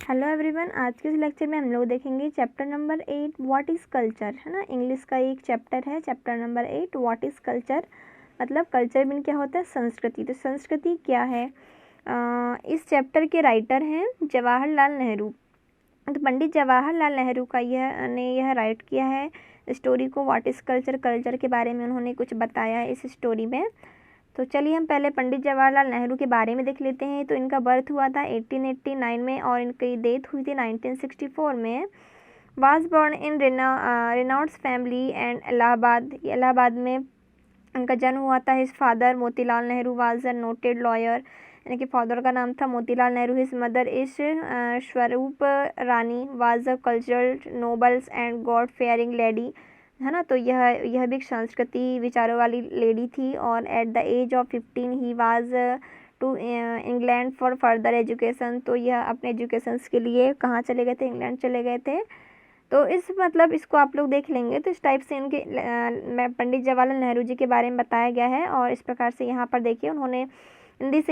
Hello everyone, आज के इस लेक्चर में हम लोग देखेंगे chapter number 8 what is culture, है ना। इंग्लिश का एक चैप्टर है, chapter number 8 what is culture. मतलब कल्चर मीन क्या होता है, संस्कृति। तो संस्कृति क्या है। इस चैप्टर के राइटर हैं जवाहरलाल नेहरू। तो पंडित जवाहरलाल नेहरू का यह राइट किया है स्टोरी को, व्हाट इज़ कल्चर। कल्चर के बारे में उन्होंने कुछ बताया है इस स्टोरी में। तो चलिए हम पहले पंडित जवाहरलाल नेहरू के बारे में देख लेते हैं। तो इनका बर्थ हुआ था 1889 में और इनकी डेथ हुई थी 1964 में। Was born in Reynolds family and Allahabad में इनका जन्म हुआ था। His father Motilal Nehru was a noted lawyer. इनके फादर का नाम था Motilal Nehru. His mother is Swarup Rani was a cultural nobles and god fearing lady, है ना। तो यह भी एक संस्कृति विचारों वाली लेडी थी। और at the age of 15 he was to England for further education. तो यह अपने एजुकेशंस के लिए कहाँ चले गए थे, इंग्लैंड चले गए थे। तो इसको आप लोग देख लेंगे। तो इस टाइप से इनके पंडित जवाहरलाल नेहरू जी के बारे में बताया गया है। और इस प्रकार से यहाँ पर देखिए उन्होंने इस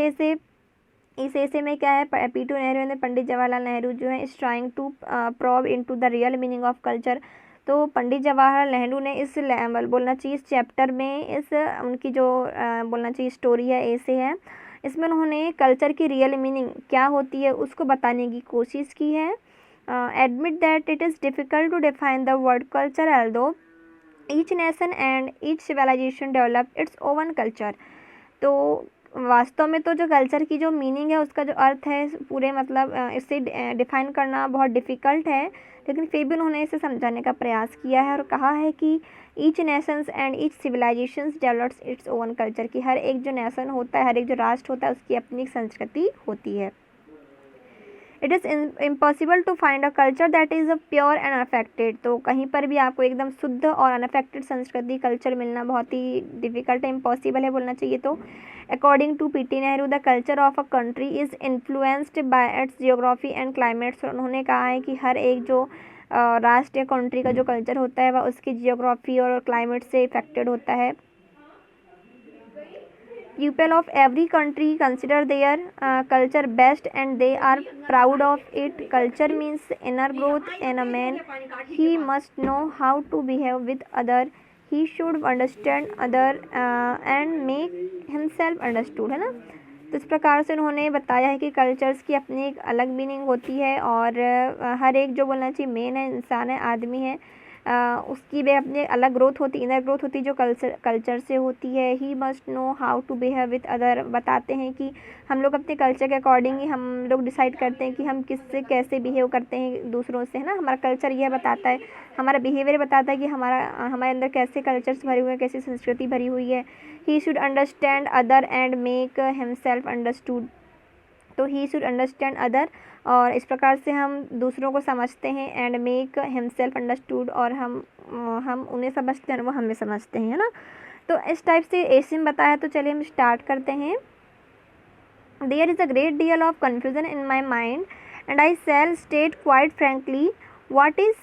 ऐसे में क्या है, P2 नेहरू ने पंडित जवाहरलाल नेहरू जो है is trying to probe into the real meaning of culture. तो पंडित जवाहरलाल नेहरू ने इस बोलना चाहिए इस चैप्टर में उनकी जो बोलना चाहिए स्टोरी है, ऐसे है, इसमें उन्होंने कल्चर की रियल मीनिंग क्या होती है उसको बताने की कोशिश की है। Admit that it is difficult to define the word culture although each nation and each civilisation develop its own culture. तो वास्तव में तो जो कल्चर की जो मीनिंग है, उसका जो अर्थ है पूरे मतलब इसे डिफाइन करना बहुत डिफ़िकल्ट है, लेकिन फिर भी उन्होंने इसे समझाने का प्रयास किया है और कहा है कि each nations and each civilisations develops its own culture, की हर एक जो नेशन होता है, हर एक जो राष्ट्र होता है, उसकी अपनी संस्कृति होती है। It is impossible to find a culture that is a pure and unaffected. तो कहीं पर भी आपको एकदम शुद्ध और अनअफेक्टेड संस्कृति कल्चर मिलना बहुत ही डिफ़िकल्ट है, इम्पॉसिबल है बोलना चाहिए। तो according to P.T. Nehru the culture of a country is influenced by its geography and climates. उन्होंने कहा है कि हर एक जो राष्ट्र या कंट्री का जो कल्चर होता है वह उसकी जियोग्राफी और क्लाइमेट से इफेक्टेड होता है। People of every country consider their culture best and they are proud of it. Culture means inner growth in a man. He must know how to behave with other. He should understand other and make himself understood, है ना। तो इस प्रकार से उन्होंने बताया है कि कल्चर्स की अपनी एक अलग मीनिंग होती है और हर एक जो बोलना चाहिए मेन है, इंसान है, आदमी है, उसकी भी अपनी अलग ग्रोथ होती, इनर ग्रोथ होती जो कल्चर से होती है। He must know how to behave with other. बताते हैं कि हम लोग अपने कल्चर के अकॉर्डिंग ही हम लोग डिसाइड करते हैं कि हम किससे कैसे बिहेव करते हैं दूसरों से, है ना। हमारा कल्चर यह बताता है, हमारा बिहेवियर बताता है कि हमारे अंदर कैसे कल्चर्स भरे हुए हैं, कैसी संस्कृति भरी हुई है। He should understand other and make himself understood. तो ही शुड अंडरस्टैंड अदर, और इस प्रकार से हम दूसरों को समझते हैं, एंड मेक हिमसेल्फ अंडरस्टूड, और हम उन्हें समझते हैं और वो हमें समझते हैं, है ना। तो इस टाइप से एसिम बताया। तो चलिए हम स्टार्ट करते हैं। There is a great deal of confusion in my mind and I shall state quite frankly what is,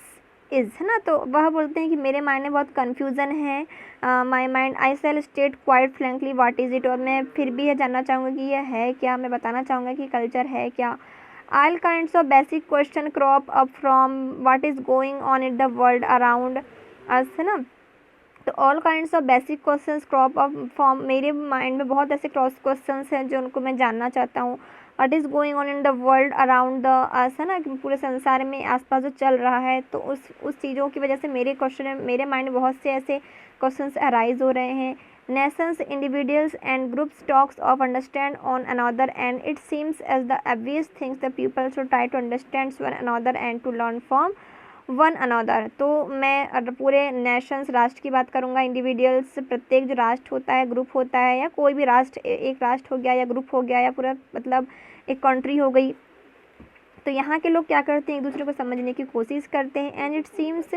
है ना। तो वह बोलते हैं कि मेरे माइंड में बहुत कन्फ्यूज़न है, my mind I shall state quite frankly what is it. और मैं फिर भी यह जानना चाहूँगा कि यह है क्या, मैं बताना चाहूँगा कि कल्चर है क्या। All kinds of basic question crop up from what is going on in the world around us, है ना। तो all kinds of basic questions crop up from, मेरे माइंड में बहुत ऐसे क्रॉस क्वेश्चंस हैं जो उनको मैं जानना चाहता हूँ। What is going on in the world around the अस, है ना, कि पूरे संसार में आसपास जो चल रहा है, तो उस चीज़ों की वजह से मेरे माइंड में बहुत से ऐसे क्वेश्चंस अराइज हो रहे हैं। Nations, individuals and groups talks of understand on another and it seems as the obvious things the people should try to understand one another and to learn from one another. तो मैं पूरे Nations, राष्ट्र की बात करूँगा, individuals, प्रत्येक जो राष्ट्र होता है, ग्रुप होता है, या कोई भी राष्ट्र, एक राष्ट्र हो गया या ग्रुप हो गया या पूरा मतलब एक कंट्री हो गई। तो यहाँ के लोग क्या करते हैं, एक दूसरे को समझने की कोशिश करते हैं। And it seems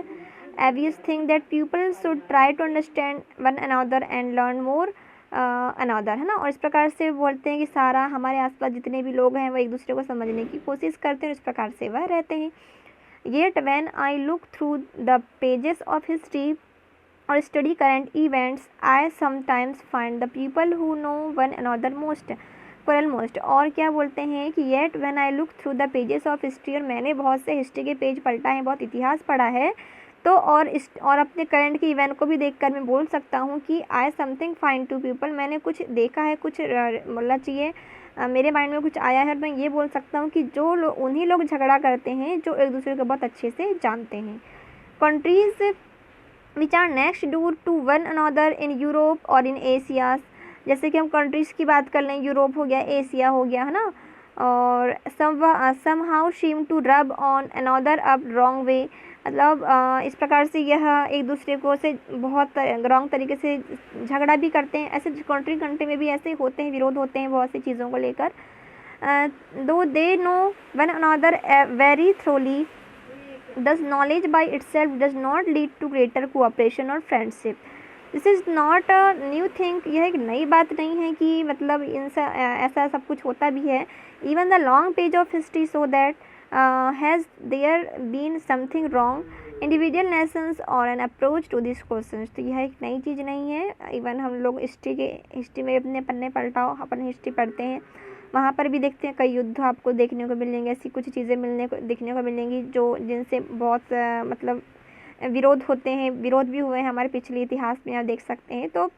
obvious thing that people should try to understand one another and learn more another, है ना। और इस प्रकार से बोलते हैं कि सारा हमारे आसपास जितने भी लोग हैं वो एक दूसरे को समझने की कोशिश करते हैं, इस प्रकार से वह रहते हैं। Yet when I look through the pages of history or study current events, I sometimes find the people who know one another most। Squirrel most. और क्या बोलते हैं कि yet when I look through the pages of history, और मैंने बहुत से history के पेज पलटा है, बहुत इतिहास पढ़ा है, तो और अपने करंट के इवेंट को भी देखकर मैं बोल सकता हूँ कि I something fine to people, मैंने कुछ देखा है, कुछ मतलब चाहिए मेरे माइंड में कुछ आया है, और मैं ये बोल सकता हूँ कि जो लोग उन्हीं लोग झगड़ा करते हैं जो एक दूसरे को बहुत अच्छे से जानते हैं। Countries which are next door to one another in Europe और इन एशिया, जैसे कि हम कंट्रीज़ की बात कर लें, यूरोप हो गया, एशिया हो गया, है ना, और somehow seem to rub on another up wrong way, मतलब इस प्रकार से यह एक दूसरे को से बहुत रॉन्ग तरीके से झगड़ा भी करते हैं। ऐसे कंट्री में भी ऐसे होते हैं, विरोध होते हैं बहुत सी चीज़ों को लेकर। दो they know one another very thoroughly, thus knowledge by itself does not lead to greater cooperation or friendship. This is not a new thing, यह एक नई बात नहीं है कि मतलब ऐसा सब कुछ होता भी है। Even the long page of history so that has there been something wrong individual nations और an approach to this question. तो यह एक नई चीज़ नहीं है। इवन हम लोग हिस्ट्री में अपने पन्ने पलटाओ, अपन हिस्ट्री पढ़ते हैं, वहाँ पर भी देखते हैं कई युद्ध आपको देखने को मिलेंगे, ऐसी कुछ चीज़ें देखने को मिलेंगी जिनसे बहुत मतलब विरोध होते हैं, विरोध भी हुए हैं हमारे पिछले इतिहास में, आप देख सकते हैं। तो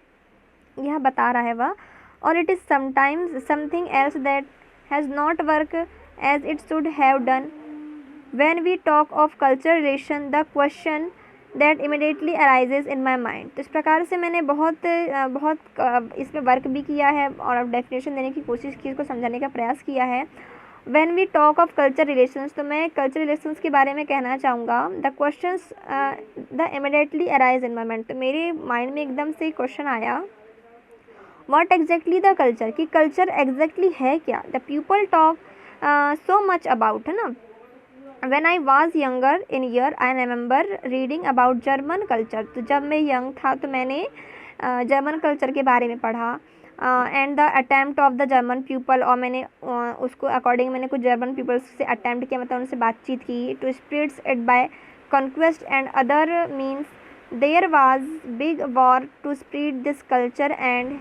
यह बता रहा है वह। और it is sometimes something else that has not work as it should have done. When we talk of culture relation the question that immediately arises in my mind. तो इस प्रकार से मैंने बहुत इसमें वर्क भी किया है और अब डेफिनेशन देने की कोशिश की, इसको समझाने का प्रयास किया है। When we talk of culture relations, तो मैं कल्चर रिलेशंस के बारे में कहना चाहूँगा। The questions the immediately arise in my mind, तो मेरे माइंड में एकदम से क्वेश्चन आया, व्हाट एग्जैक्टली द कल्चर, कि कल्चर एग्जैक्टली है क्या। The people talk so much about, है ना। When I was younger in year, I remember reading about German culture. तो जब मैं यंग था तो मैंने जर्मन कल्चर के बारे में पढ़ा। And the attempt of the German people, और मैंने उसको अकॉर्डिंग मैंने कुछ जर्मन पीपल्स से अटैम्प्ट किया, मतलब उनसे बातचीत की। To spreads it by conquest and other means there was big war to spread this culture and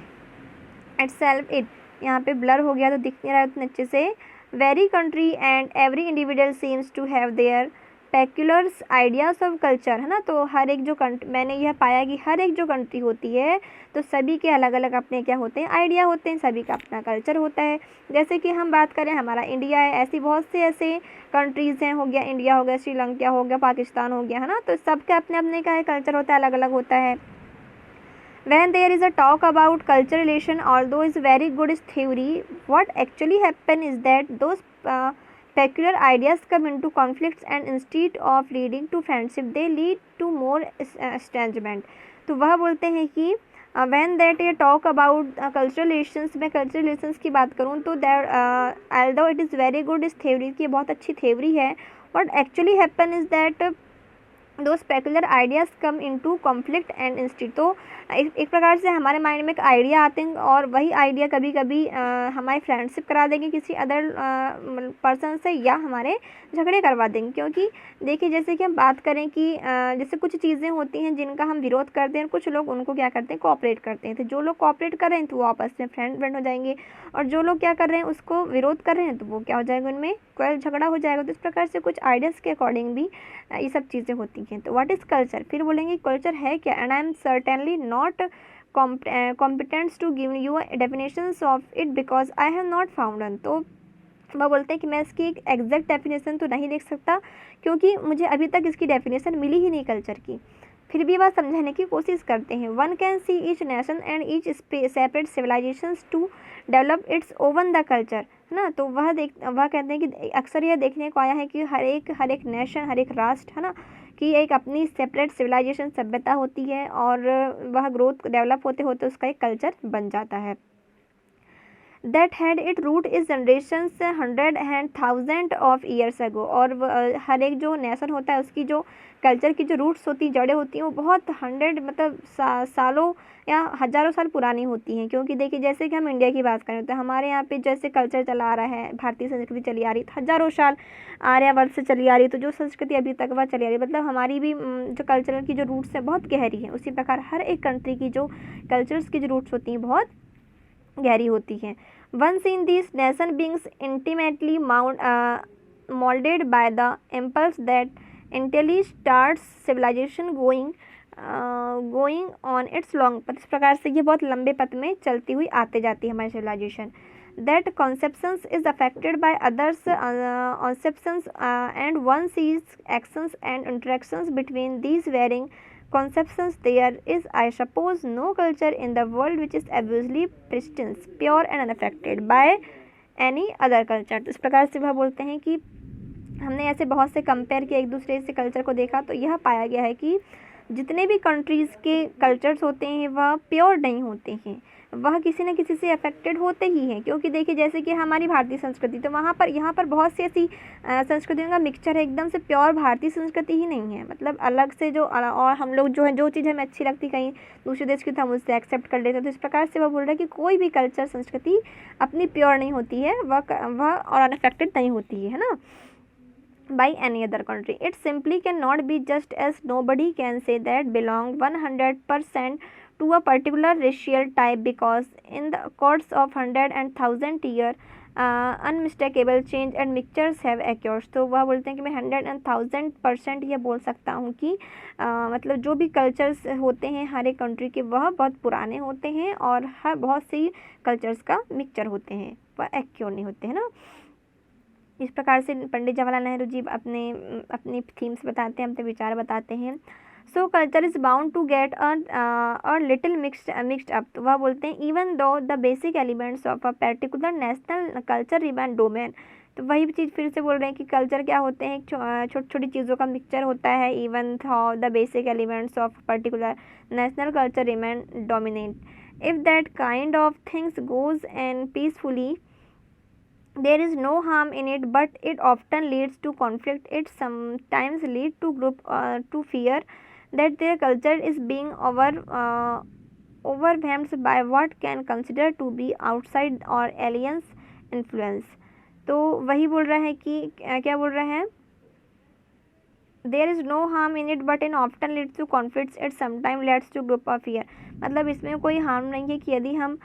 itself it, यहाँ पे ब्लर हो गया तो दिख नहीं रहा है उतने अच्छे से। Very country and every individual seems to have their peculiars ideas of culture, है ना। तो हर एक जो मैंने यह पाया कि हर एक जो कंट्री होती है तो सभी के अलग अलग अपने क्या होते हैं, आइडिया होते हैं, सभी का अपना कल्चर होता है। जैसे कि हम बात करें हमारा इंडिया है, ऐसी बहुत से ऐसे कंट्रीज़ हैं, हो गया इंडिया हो गया, श्रीलंका हो गया, पाकिस्तान हो गया, है ना। तो सबके अपने अपने का कल्चर होता है, अलग अलग होता है। When there is a talk about culture relation, although it's very good is theory, what actually happen is that those peculiar ideas come into conflicts, and instead of leading to friendship, they lead to more estrangement. तो वह बोलते हैं कि when that ये talk about cultural relations, मैं cultural relations की बात करूँ तो that although it is very good is theory, की बहुत अच्छी theory है, what actually happen is that those peculiar ideas come into conflict and instead, तो एक प्रकार से हमारे माइंड में एक आइडिया आते हैं और वही आइडिया कभी कभी हमारी फ्रेंडशिप करा देंगे किसी अदर पर्सन से, या हमारे झगड़े करवा देंगे। क्योंकि देखिए जैसे कि हम बात करें कि जैसे कुछ चीज़ें होती हैं जिनका हम विरोध करते हैं, कुछ लोग उनको क्या करते हैं, कोऑपरेट करते हैं। तो जो लोग कोऑपरेट कर रहे हैं तो वो आपस में फ्रेंड हो जाएंगे, और जो लोग क्या कर रहे हैं उसको विरोध कर रहे हैं तो वो क्या हो जाएगा, उनमें कोई झगड़ा हो जाएगा। तो इस प्रकार से कुछ आइडियाज़ के अकॉर्डिंग भी ये सब चीज़ें होती हैं। तो व्हाट इज़ कल्चर, फिर बोलेंगे कल्चर है क्या। And I am certainly not competents to give you definitions of it because I have not found one. तो वह बोलते हैं कि मैं इसकी एक एग्जैक्ट डेफिनेशन तो नहीं देख सकता क्योंकि मुझे अभी तक इसकी डेफिनेशन मिली ही नहीं कल्चर की। फिर भी वह समझाने की कोशिश करते हैं। One can see each nation and each separate civilisations to develop its own the culture, है ना। तो वह कहते हैं कि अक्सर यह देखने को आया है कि हर एक नेशन, हर एक राष्ट्र, है ना, कि एक अपनी सेपरेट सिविलाइजेशन सभ्यता होती है और वह ग्रोथ डेवलप होते होते उसका एक कल्चर बन जाता है। That had it root is generations 100 and 1000 of years ago, और हर एक जो नेशन होता है उसकी जो कल्चर की जो रूट्स होती हैं, जड़ें होती हैं, वो बहुत 100 मतलब सालों या हज़ारों साल पुरानी होती हैं। क्योंकि देखिए जैसे कि हम इंडिया की बात करें तो हमारे यहाँ पे जैसे कल्चर चला आ रहा है, भारतीय संस्कृति चली आ रही है, हज़ारों साल आर्यावर्त से चली आ रही है, तो जो संस्कृति अभी तक वह चली आ रही है, मतलब हमारी भी जो कल्चरल की जो रूट्स है बहुत गहरी है। उसी प्रकार हर एक कंट्री की जो कल्चर्स की जो रूट्स होती हैं बहुत गहरी होती हैं। Once in these nation beings intimately molded by the impulse that entirely starts civilization going on its long path। इस प्रकार से ये बहुत लंबे पथ में चलती हुई आते जाती है हमारी civilization। That conceptions is affected by others conceptions and one sees actions and interactions between these varying conceptions। There is, I suppose, no culture in the world which is absolutely pristine, pure and unaffected by any other culture। तो इस प्रकार से वह बोलते हैं कि हमने ऐसे बहुत से कंपेयर किया एक दूसरे से कल्चर को देखा तो यह पाया गया है कि जितने भी कंट्रीज़ के कल्चर्स होते हैं वह प्योर नहीं होते हैं, वह किसी न किसी से अफेक्टेड होते ही हैं। क्योंकि देखिए जैसे कि हमारी भारतीय संस्कृति, तो वहाँ पर यहाँ पर बहुत सी ऐसी संस्कृतियों का मिक्सचर है, एकदम से प्योर भारतीय संस्कृति ही नहीं है। मतलब अलग से जो और हम लोग जो है जो चीज़ हमें अच्छी लगती कहीं दूसरे देश की तो हम उससे एक्सेप्ट कर लेते हैं। तो इस प्रकार से वह बोल रहा है कि कोई भी कल्चर संस्कृति अपनी प्योर नहीं होती है, वह और अनअफेक्टेड नहीं होती है ना by any other country। It simply cannot be, just as nobody can say that belong 100% to a particular racial type, because in the course of 100 and 1000 year unmistakable change and mixtures have occurred। तो वह बोलते हैं कि मैं 100 and 1000% ये बोल सकता हूँ कि मतलब जो भी कल्चर्स होते हैं हर एक कंट्री के वह बहुत पुराने होते हैं और हर बहुत सी कल्चर्स का मिक्सचर होते हैं, वह एक्योर नहीं होते हैं ना। इस प्रकार से पंडित जवाहरलाल नेहरू जी अपनी थीम्स बताते हैं, अपने विचार बताते हैं। So culture is bound to get a little mixed up. तो वह बोलते हैं even though the basic elements of a particular national culture remain domain. तो वही चीज़ फिर से बोल रहे हैं कि कल्चर क्या होते हैं, छोटी छोटी चीज़ों का मिक्सचर होता है। Even thaw the basic elements of particular national culture remain dominate. If that kind of things goes and peacefully there is no harm in it, but it often leads to conflict। It sometimes lead to group to fear that their culture is being overwhelmed by what can consider to be outside or aliens influence। तो वही बोल रहा है कि क्या बोल रहा है, there is no harm in it but in often leads to conflicts, it sometime leads to group of fear. मतलब इसमें कोई हार्म नहीं है कि यदि हम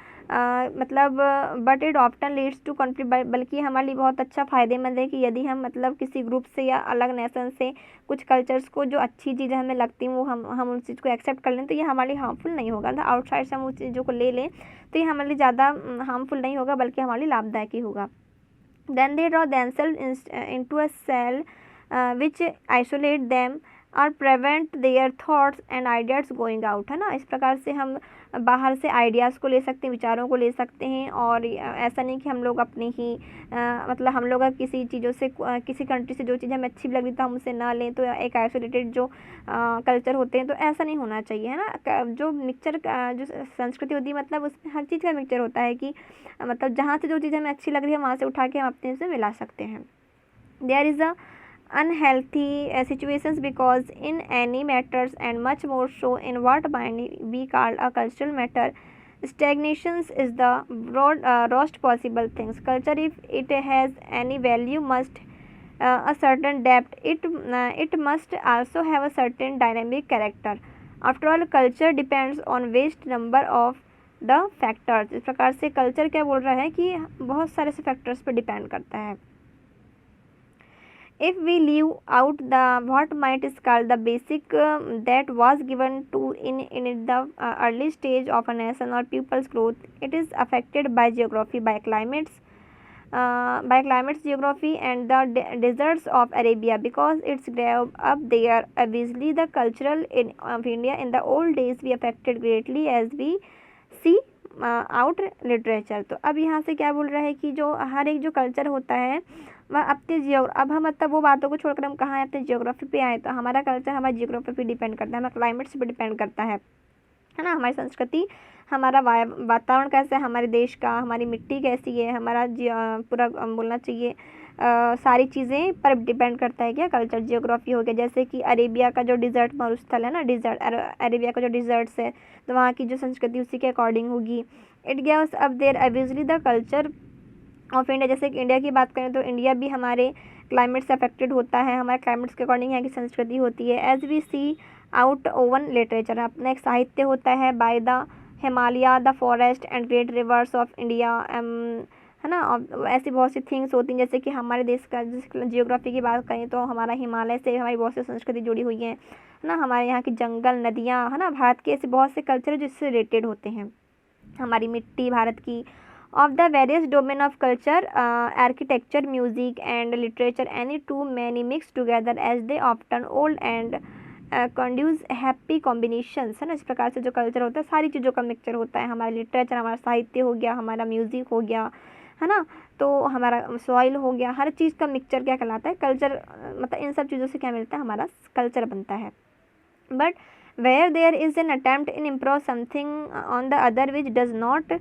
मतलब but it often leads to conflict, बल्कि हमारे लिए बहुत अच्छा फ़ायदेमंद है कि यदि हम मतलब किसी ग्रुप से या अलग नेशन से कुछ कल्चर्स को जो अच्छी चीज़ें हमें लगती हैं वो हम उन चीज़ को एक्सेप्ट कर लें तो ये हमारे लिए हार्मफुल नहीं होगा। तो आउटसाइड से हम उस चीज़ों को ले लें तो ये हमारे लिए ज़्यादा हार्मफुल नहीं होगा बल्कि हमारे लिए लाभदायक ही होगा। Then they draw themselves into a cell which isolate them और prevent their thoughts and ideas going out, है ना। इस प्रकार से हम बाहर से आइडियाज़ को ले सकते हैं, विचारों को ले सकते हैं। और ऐसा नहीं कि हम लोग अपनी ही मतलब हम लोग किसी चीज़ों से किसी कंट्री से जो चीज़ हमें अच्छी लग रही तो हम उसे ना लें, तो एक आइसोलेटेड जो कल्चर होते हैं तो ऐसा नहीं होना चाहिए, है ना। जो मिक्सचर जो संस्कृति होती है मतलब उसमें हर चीज़ का मिक्सचर होता है कि मतलब जहाँ से जो चीज़ हमें अच्छी लग रही है वहाँ से उठा के हम अपने से मिला सकते हैं। There is a unhealthy situations because in any matters and much more so in what might be called a cultural matter, stagnations is the worst possible things। Culture, if it has any value, must a certain depth, it must also have a certain dynamic character। After all, culture depends on vast number of the factors। इस प्रकार से culture क्या बोल रहा है कि बहुत सारे से फैक्टर्स पर डिपेंड करता है। If we leave out the what might is called the basic that was given to in the early stage of a nation or people's growth, it is affected by geography, by climates, geography and the deserts of Arabia, because it's grew up there। Obviously the cultural of India in the old days we affected greatly as we see out literature. तो अब यहाँ से क्या बोल रहा है कि जो हर एक जो कल्चर होता है वह अपने अब हम मतलब वो बातों को छोड़कर हम कहाँ अपने जियोग्राफी पे आए, तो हमारा कल्चर हमारे जियोग्राफी पे डिपेंड करता है, हमारे क्लाइमेट्स पे डिपेंड करता है ना। हमारी संस्कृति, हमारा वातावरण कैसा है हमारे देश का, हमारी मिट्टी कैसी है, हमारा पूरा बोलना चाहिए सारी चीज़ें पर डिपेंड करता है क्या कल्चर। जियोग्राफी हो गया, जैसे कि अरेबिया का जो डिज़र्ट मरुस्थल है ना, डिज़र्ट अरेबिया का जो डिज़र्ट्स है तो वहाँ की जो संस्कृति उसी के अकॉर्डिंग होगी। It gives up their obviously the culture of India. जैसे कि इंडिया की बात करें तो इंडिया भी हमारे क्लाइमेट से अफेक्टेड होता है, हमारे क्लाइमेट्स के अकॉर्डिंग यहाँ की संस्कृति होती है। As we see out own literature, अपना एक साहित्य होता है। By the Himalaya, the forest and great rivers of India, है ना। और ऐसी बहुत सी थिंग्स होती हैं, जैसे कि हमारे देश का जियोग्राफी की बात करें तो हमारा हिमालय से हमारी बहुत सी संस्कृति जुड़ी हुई है ना। हमारे यहाँ की जंगल, नदियाँ, है ना। भारत के ऐसे बहुत से कल्चर जिससे रिलेटेड होते हैं। हमारी मिट्टी भारत की। Of the various domain of culture, architecture, music and literature, any two many mix together as they often old and conduce happy combinations, है ना। इस प्रकार से जो कल्चर होता है सारी चीज़ों का मिक्सचर होता है। हमारा लिटरेचर, हमारा साहित्य हो गया, हमारा म्यूज़िक हो गया, है ना। तो हमारा सॉइल हो गया, हर चीज़ का मिक्सचर क्या कहलाता है, कल्चर। मतलब इन सब चीज़ों से क्या मिलता है, हमारा कल्चर बनता है। But where there is an attempt in improve something on the other which does not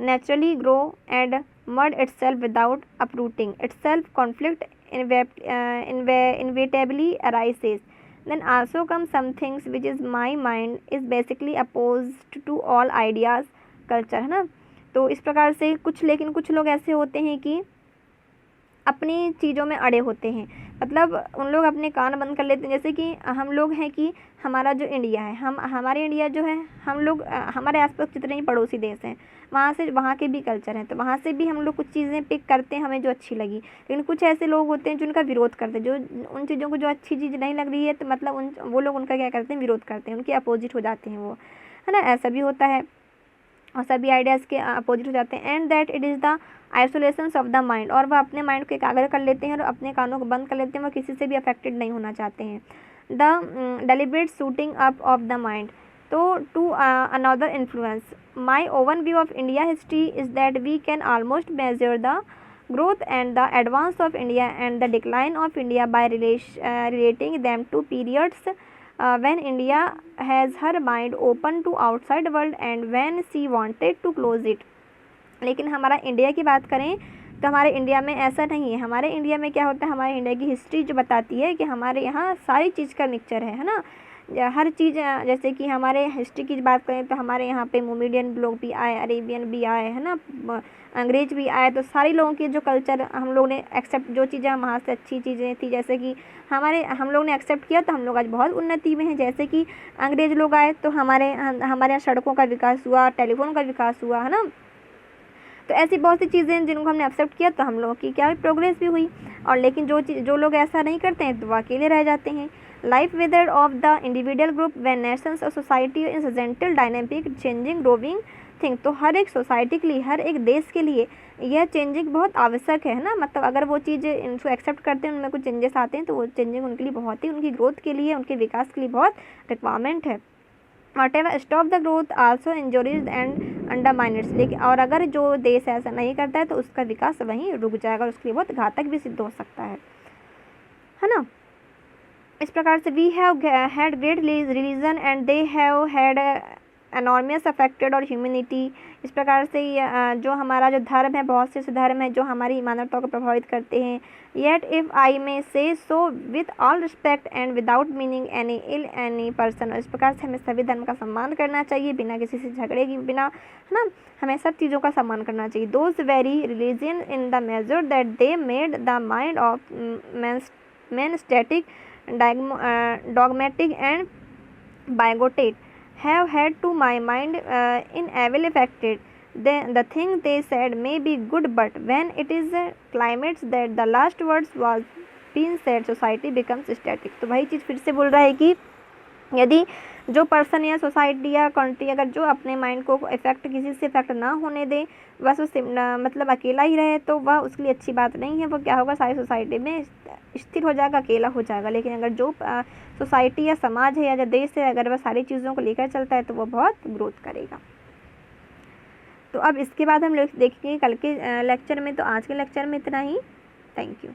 naturally grow and mud itself without uprooting itself, conflict inevitably arises. Then also come some things which is my mind is basically opposed to all ideas culture, है ना। तो इस प्रकार से लेकिन कुछ लोग ऐसे होते हैं कि अपनी चीज़ों में अड़े होते हैं। मतलब उन लोग अपने कान बंद कर लेते हैं। जैसे कि हम लोग हैं कि हमारा जो इंडिया है, हमारे इंडिया जो है, हम लोग हमारे आसपास जितने ही पड़ोसी देश हैं वहाँ के भी कल्चर हैं, तो वहाँ से भी हम लोग कुछ चीज़ें पिक करते हैं हमें जो अच्छी लगी। लेकिन कुछ ऐसे लोग होते हैं जो उनका विरोध करते हैं, जो उन चीज़ों को जो अच्छी चीज़ नहीं लग रही है तो मतलब वो लोग उनका क्या करते हैं, विरोध करते हैं, उनके अपोजिट हो जाते हैं वो, है ना। ऐसा भी होता है और सभी आइडियाज़ के अपोजिट हो जाते हैं। And that it is the isolations of the mind, और वह अपने माइंड को एकाग्र कर लेते हैं और अपने कानों को बंद कर लेते हैं, वह किसी से भी अफेक्टेड नहीं होना चाहते हैं। The deliberate shooting up of the mind, so to another influence my own view of India history is that we can almost measure the growth and the advance of India and the decline of India by relating them to periods when India has her mind open to outside world and when she wanted to close it। लेकिन हमारा India की बात करें तो हमारे India में ऐसा नहीं है। हमारे इंडिया में क्या होता है, हमारे इंडिया की हिस्ट्री जो बताती है कि हमारे यहाँ सारी चीज़ का मिक्सचर है ना। हर चीज़, जैसे कि हमारे हिस्ट्री की बात करें तो हमारे यहाँ पे मोमेडियन लोग भी आए, अरेबियन भी आए, है ना, अंग्रेज भी आए। तो सारे लोगों के जो कल्चर हम लोग ने एक्सेप्ट, जो चीज़ें वहाँ से अच्छी चीज़ें थी, जैसे कि हम लोग ने एक्सेप्ट किया तो हम लोग आज बहुत उन्नति में हैं। जैसे कि अंग्रेज लोग आए तो हमारे यहाँ सड़कों का विकास हुआ, टेलीफोन का विकास हुआ, है ना। तो ऐसी बहुत सी चीज़ें जिनको हमने एक्सेप्ट किया तो हम लोगों की क्या हुई, प्रोग्रेस भी हुई। और लेकिन जो लोग ऐसा नहीं करते हैं तो वो अकेले रह जाते हैं। Life whether of the individual group when nations और society is gentle dynamic changing growing thing. तो हर एक सोसाइटी के लिए, हर एक देश के लिए यह चेंजिंग बहुत आवश्यक है ना। मतलब अगर वो चीज़ इनको एक्सेप्ट करते हैं, उनमें कुछ चेंजेस आते हैं तो वो चेंजिंग उनके लिए बहुत ही, उनकी ग्रोथ के लिए, उनके विकास के लिए बहुत रिक्वायरमेंट है। Whatever stop the growth also injures and undermines। लेकिन और अगर जो देश ऐसा नहीं करता है तो उसका विकास वहीं रुक जाएगा और उसके लिए बहुत घातक भी सिद्ध हो सकता है ना। इस प्रकार से we have had great religion and they have had enormous affected और ह्यूमैनिटी। इस प्रकार से जो हमारा जो धर्म है, बहुत से धर्म है जो हमारी मानवता को प्रभावित करते हैं। Yet if I may say so with all respect and without meaning any ill any person. इस प्रकार से हमें सभी धर्म का सम्मान करना चाहिए बिना किसी से झगड़े के बिना, है ना। हमें सब चीज़ों का सम्मान करना चाहिए। Those very religion in the major that they made the mind of man static dogmatic and bigoted have had to my mind inevitably affected. The thing they said may be good, but when it is climates that the last words was being said, society becomes static। तो वही चीज़ फिर से बोल रहा है कि यदि जो पर्सन या सोसाइटी या कंट्री अगर जो अपने माइंड को इफेक्ट, किसी से इफेक्ट ना होने दे, बस उससे मतलब अकेला ही रहे तो वह उसके लिए अच्छी बात नहीं है। वो क्या होगा, सारी सोसाइटी में स्थिर हो जाएगा, अकेला हो जाएगा। लेकिन अगर जो सोसाइटी या समाज है या जो देश है, अगर वह सारी चीज़ों को लेकर चलता है तो वह बहुत ग्रोथ करेगा। तो अब इसके बाद हम लोग देखेंगे कल के लेक्चर में। तो आज के लेक्चर में इतना ही। Thank you.